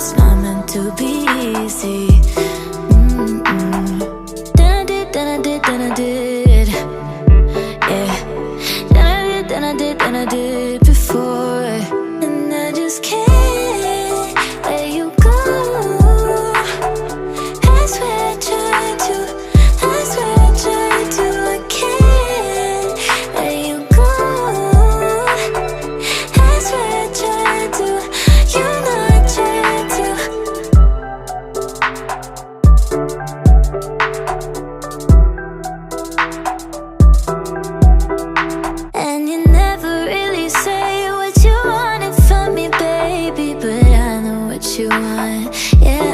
it's not meant to be easy. Then I did, yeah. Then I did before, and I just can't let you go. I swear I tried to, I swear I tried to. I can't let you go. I swear I tried to, you know I tried to. And you never really say what you wanted from me, baby, but I know what you want, yeah.